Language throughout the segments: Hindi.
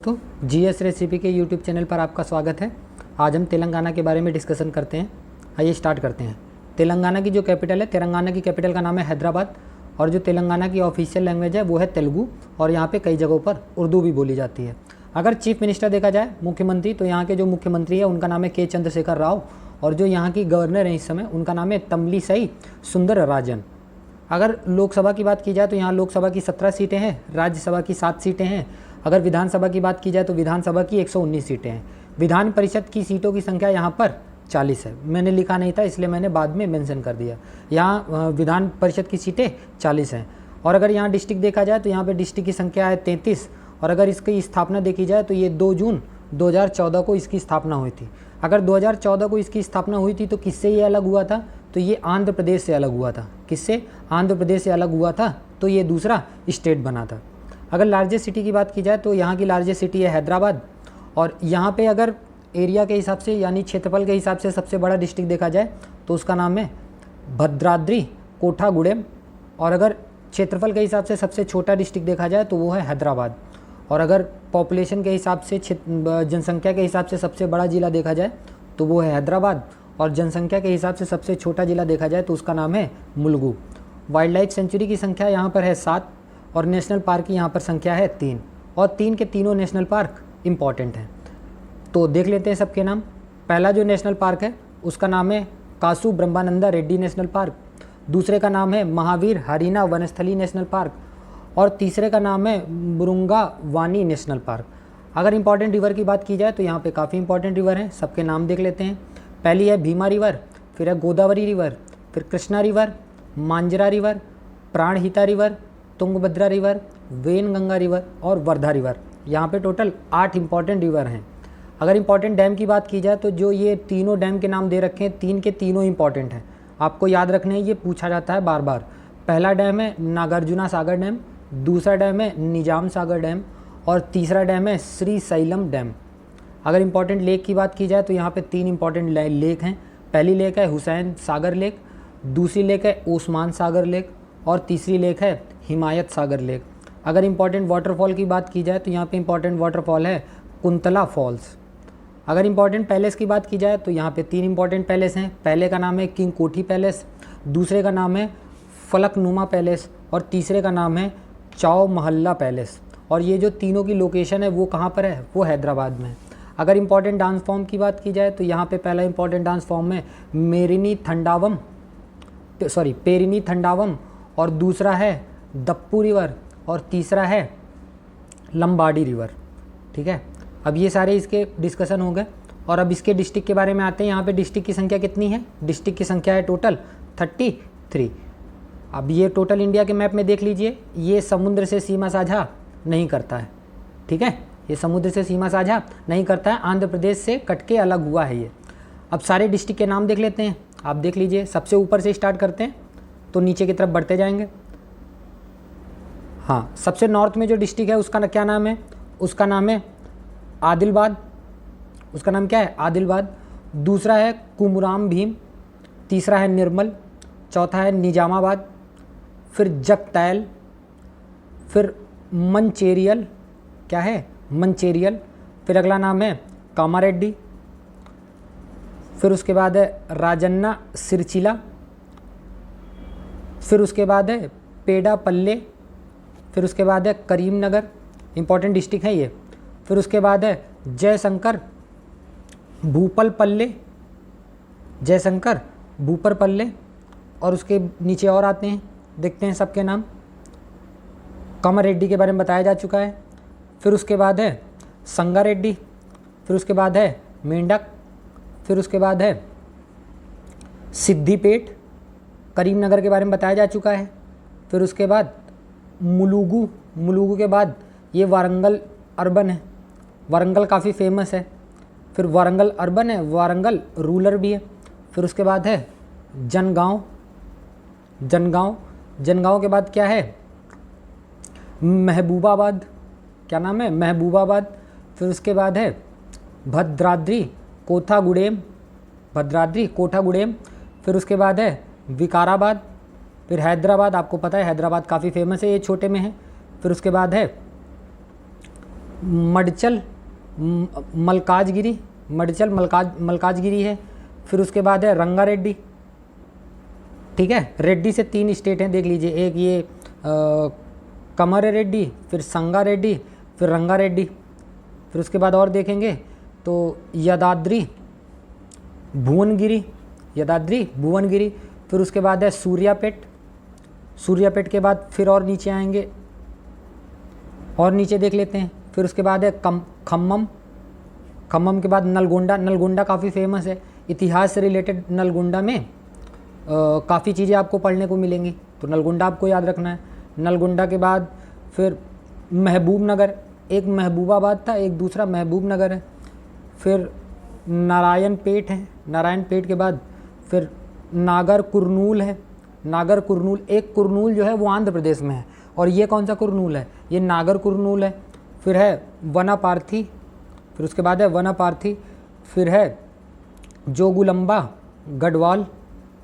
तो जीएस रेसिपी के यूट्यूब चैनल पर आपका स्वागत है। आज हम तेलंगाना के बारे में डिस्कशन करते हैं। आइए स्टार्ट करते हैं। तेलंगाना की जो कैपिटल है, तेलंगाना की कैपिटल का नाम है हैदराबाद और जो तेलंगाना की ऑफिशियल लैंग्वेज है वो है तेलुगु और यहाँ पे कई जगहों पर उर्दू भी बोली जाती है। अगर चीफ मिनिस्टर देखा जाए, मुख्यमंत्री, तो यहाँ के जो मुख्यमंत्री है उनका नाम है के चंद्रशेखर राव और जो यहाँ की गवर्नर है इस समय उनका नाम है तमिलिसाई सुंदरराजन। अगर लोकसभा की बात की जाए तो यहाँ लोकसभा की 17 सीटें हैं, राज्यसभा की 7 सीटें हैं। अगर विधानसभा की बात की जाए तो विधानसभा की 119 सीटें हैं। विधान परिषद की सीटों की संख्या यहाँ पर 40 है। मैंने लिखा नहीं था इसलिए मैंने बाद में मेंशन कर दिया। यहाँ विधान परिषद की सीटें 40 हैं। और अगर यहाँ डिस्ट्रिक्ट देखा जाए तो यहाँ पे डिस्ट्रिक्ट की संख्या है 33 और अगर इसकी स्थापना देखी जाए तो ये 2 जून 2014 को इसकी स्थापना हुई थी। अगर 2014 को इसकी स्थापना हुई थी तो किससे ये अलग हुआ था? तो ये आंध्र प्रदेश से अलग हुआ था। किससे? आंध्र प्रदेश से अलग हुआ था तो ये दूसरा स्टेट बना था। अगर लार्जेस्ट सिटी की बात की जाए तो यहाँ की लार्जेस्ट सिटी है हैदराबाद और यहाँ पे अगर एरिया के हिसाब से यानी क्षेत्रफल के हिसाब से सबसे बड़ा डिस्ट्रिक्ट देखा जाए तो उसका नाम है भद्राद्री कोठागुडेम और अगर क्षेत्रफल के हिसाब से सबसे छोटा डिस्ट्रिक्ट देखा जाए तो वो है हैदराबाद और अगर पॉपुलेशन के हिसाब से जनसंख्या के हिसाब से सबसे बड़ा ज़िला देखा जाए तो वो है हैदराबाद और जनसंख्या के हिसाब से सबसे छोटा ज़िला देखा जाए तो उसका नाम है मुलुगु। वाइल्ड लाइफ सेंचुरी की संख्या यहाँ पर है 7 और नेशनल पार्क की यहाँ पर संख्या है 3 और 3 के तीनों नेशनल पार्क इम्पॉर्टेंट हैं। तो देख लेते हैं सबके नाम। पहला जो नेशनल पार्क है उसका नाम है कासु ब्रह्मानंदा रेड्डी नेशनल पार्क, दूसरे का नाम है महावीर हरीना वनस्थली नेशनल पार्क और तीसरे का नाम है मुरुंगा वानी नेशनल पार्क। अगर इंपॉर्टेंट रिवर की बात की जाए तो यहाँ पे काफ़ी इंपॉर्टेंट रिवर हैं, सबके नाम देख लेते हैं। पहली है भीमा रिवर, फिर है गोदावरी रिवर, फिर Krishna river, Manjra river, Pranhita river, Tungabhadra river, Wainganga river और वर्धा रिवर। यहाँ पे टोटल 8 इंपॉर्टेंट रिवर हैं। अगर इंपॉर्टेंट डैम की बात की जाए तो जो ये तीनों डैम के नाम दे रखे हैं 3 के तीनों इंपॉर्टेंट हैं, आपको याद रखने हैं, ये पूछा जाता है बार बार। पहला डैम है नागार्जुना सागर डैम, दूसरा डैम है निजाम सागर डैम और तीसरा डैम है श्री सैलम डैम। अगर इंपॉर्टेंट लेक की बात की जाए तो यहाँ पे 3 इंपॉर्टेंट लेक हैं। पहली लेक है हुसैन सागर लेक, दूसरी लेक है ओस्मान सागर लेक और तीसरी लेक है हिमायत सागर लेक। अगर इंपॉर्टेंट वाटरफॉल की बात की जाए तो यहाँ पे इंपॉर्टेंट वाटरफॉल है कुंतला फॉल्स। अगर इंपॉर्टेंट पैलेस की बात की जाए तो यहाँ पे 3 इंपॉर्टेंट पैलेस हैं। पहले का नाम है किंग कोठी पैलेस, दूसरे का नाम है फलकनुमा पैलेस और तीसरे का नाम है चाओ महल्ला पैलेस। और ये जो तीनों की लोकेशन है वो कहाँ पर है? वो हैदराबाद में। अगर इंपॉर्टेंट डांस फॉर्म की बात की जाए तो यहाँ पे पहला इंपॉर्टेंट डांस फॉर्म है पेरिनी थंडावम और दूसरा है दप्पू रिवर और तीसरा है लंबाड़ी रिवर। ठीक है, अब ये सारे इसके डिस्कशन हो गए और अब इसके डिस्ट्रिक्ट के बारे में आते हैं। यहाँ पे डिस्ट्रिक्ट की संख्या कितनी है? डिस्ट्रिक्ट की संख्या है टोटल 33। अब ये टोटल इंडिया के मैप में देख लीजिए, ये समुद्र से सीमा साझा नहीं करता है। ठीक है, ये समुद्र से सीमा साझा नहीं करता है, आंध्र प्रदेश से कट के अलग हुआ है ये। अब सारे डिस्ट्रिक्ट के नाम देख लेते हैं, आप देख लीजिए। सबसे ऊपर से स्टार्ट करते हैं तो नीचे की तरफ बढ़ते जाएंगे। हाँ, सबसे नॉर्थ में जो डिस्ट्रिक्ट है उसका क्या नाम है? उसका नाम है आदिलाबाद। उसका नाम क्या है? आदिलाबाद। दूसरा है कुमराम भीम, तीसरा है निर्मल, चौथा है निजामाबाद, फिर जगतैल, फिर मंचेरियल। क्या है? मंचेरियल। फिर अगला नाम है कामारेड्डी, फिर उसके बाद है राजन्ना सिरचिला, फिर उसके बाद है पेडापल्ले, फिर उसके बाद है करीमनगर, इंपॉर्टेंट डिस्ट्रिक्ट है ये। फिर उसके बाद है जयशंकर भूपलपल्ले, जयशंकर भूपरपल्ले और उसके नीचे और आते हैं, देखते हैं सबके नाम। कामारेड्डी के बारे में बताया जा चुका है। फिर उसके बाद है संगारेड्डी, फिर उसके बाद है मेंढक, फिर उसके बाद है सिद्दीपेट, करीमनगर के बारे में बताया जा चुका है। फिर उसके बाद मुलुगु, मुलुगु के बाद ये वारंगल अर्बन है, वारंगल काफ़ी फेमस है। फिर वारंगल अर्बन है, वारंगल रूरल भी है। फिर उसके बाद है जनगांव, जनगांव, जनगांव के बाद क्या है? महबूबाबाद। क्या नाम है? महबूबाबाद। फिर उसके बाद है भद्राद्री कोठागुडेम, भद्राद्री कोठागुडेम। फिर उसके बाद है विकाराबाद, फिर हैदराबाद, आपको पता है हैदराबाद काफ़ी फेमस है, ये छोटे में है। फिर उसके बाद है मडचल मलकाजगिरी, मडचल मलकाजगिरी है। फिर उसके बाद है रंगारेड्डी, ठीक है। रेड्डी से 3 स्टेट हैं, देख लीजिए, एक ये कमर रेड्डी, फिर संगारेड्डी, फिर रंगारेड्डी। फिर उसके बाद और देखेंगे तो यदाद्री भुवनगिरी, यदाद्री भुवनगिरी। फिर उसके बाद है सूर्यापेट, सूर्यापेट के बाद फिर और नीचे आएंगे, और नीचे देख लेते हैं। फिर उसके बाद है खम्मम, खम्मम के बाद नलगोंडा, नलगोंडा काफ़ी फेमस है। इतिहास से रिलेटेड नलगोंडा में काफ़ी चीज़ें आपको पढ़ने को मिलेंगी, तो नलगोंडा आपको याद रखना है। नलगोंडा के बाद फिर महबूब नगर, एक महबूबाबाद था, एक दूसरा महबूब नगर है। फिर नारायण पेट है, नारायण पेट के बाद फिर नागर कुरनूल है, नागर कुरनूल। एक कुरनूल जो है वो आंध्र प्रदेश में है, और ये कौन सा कुरनूल है, ये नागर कुरनूल है। फिर है वनापार्थी, फिर उसके बाद है वनापार्थी। फिर है जोगुलंबा गढ़वाल,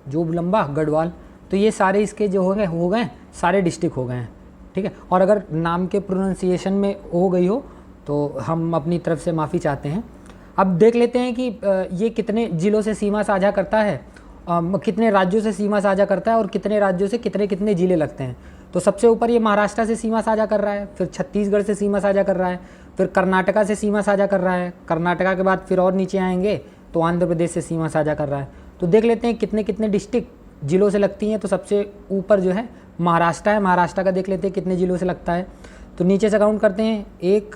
जोगुलंबा गढ़वाल। तो ये सारे इसके जो हो गए सारे डिस्ट्रिक्ट हो गए हैं, ठीक है। और अगर नाम के प्रोनाउंसिएशन में हो गई हो तो हम अपनी तरफ से माफ़ी चाहते हैं। अब देख लेते हैं कि ये कितने ज़िलों से सीमा साझा करता है, कितने राज्यों से सीमा साझा करता है, और कितने राज्यों से कितने कितने ज़िले लगते हैं। तो सबसे ऊपर ये महाराष्ट्र से सीमा साझा कर रहा है, फिर छत्तीसगढ़ से सीमा साझा कर रहा है, फिर कर्नाटका से सीमा साझा कर रहा है। कर्नाटका के बाद फिर और नीचे आएंगे तो आंध्र प्रदेश से सीमा साझा कर रहा है। तो देख लेते हैं कितने कितने डिस्ट्रिक्ट ज़िलों से लगती हैं। तो सबसे ऊपर जो है महाराष्ट्र है, महाराष्ट्र का देख लेते हैं कितने ज़िलों से लगता है। तो नीचे से काउंट करते हैं, 1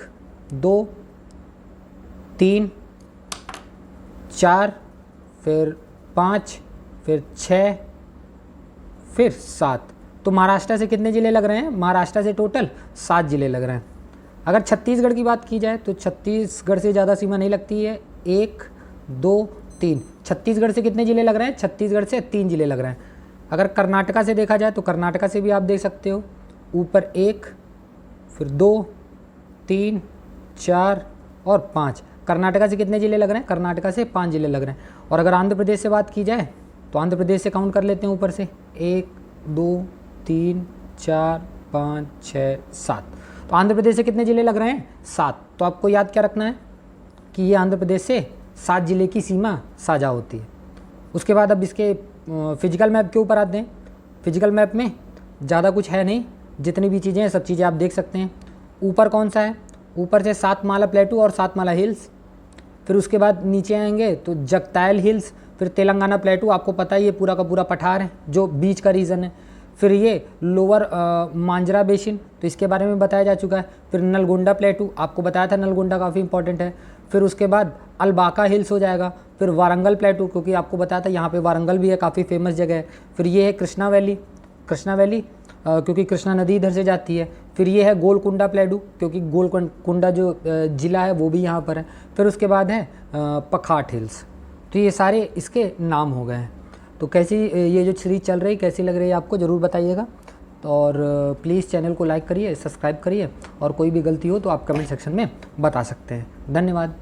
2 3 4, फिर 5, फिर 6, फिर 7। तो महाराष्ट्र से कितने ज़िले लग रहे हैं, महाराष्ट्र से टोटल 7 ज़िले लग रहे हैं। अगर छत्तीसगढ़ की बात की जाए तो छत्तीसगढ़ से ज़्यादा सीमा नहीं लगती है, 1 2 3। छत्तीसगढ़ से कितने ज़िले लग रहे हैं, छत्तीसगढ़ से 3 ज़िले लग रहे हैं। अगर कर्नाटका से देखा जाए तो कर्नाटका से भी आप देख सकते हो, ऊपर 1, फिर 2 3 4 और 5। कर्नाटका से कितने ज़िले लग रहे हैं, कर्नाटका से 5 ज़िले लग रहे हैं। और अगर आंध्र प्रदेश से बात की जाए तो आंध्र प्रदेश से काउंट कर लेते हैं ऊपर से, 1 2 3 4 5 6 7। तो आंध्र प्रदेश से कितने ज़िले लग रहे हैं, 7। तो आपको याद क्या रखना है कि ये आंध्र प्रदेश से 7 ज़िले की सीमा साझा होती है। उसके बाद अब इसके फिजिकल मैप के ऊपर आते हैं। फिजिकल मैप में ज़्यादा कुछ है नहीं, जितनी भी चीज़ें हैं सब चीज़ें आप देख सकते हैं। ऊपर कौन सा है, ऊपर से सातमाला प्लेटू और सातमाला हिल्स। फिर उसके बाद नीचे आएंगे तो जगतायल हिल्स, फिर तेलंगाना प्लेटू, आपको पता है ये पूरा का पूरा पठार है जो बीच का रीजन है। फिर ये लोअर मांजरा बेसिन, तो इसके बारे में बताया जा चुका है। फिर नलगोंडा प्लेटू, आपको बताया था नलगोंडा काफ़ी इंपॉर्टेंट है। फिर उसके बाद अलबाका हिल्स हो जाएगा। फिर वारंगल प्लेटू, क्योंकि आपको बताया था यहाँ पे वारंगल भी है, काफ़ी फेमस जगह है। फिर ये है कृष्णा वैली, कृष्णा वैली क्योंकि कृष्णा नदी इधर से जाती है। फिर ये है गोलकुंडा प्लेटू, क्योंकि गोलकुंडा जो ज़िला है वो भी यहाँ पर है। फिर उसके बाद है पखाट हिल्स। तो ये सारे इसके नाम हो गए हैं। तो कैसी ये जो सीरीज चल रही कैसी लग रही है आपको, ज़रूर बताइएगा। और प्लीज़ चैनल को लाइक करिए, सब्सक्राइब करिए, और कोई भी गलती हो तो आप कमेंट सेक्शन में बता सकते हैं। धन्यवाद।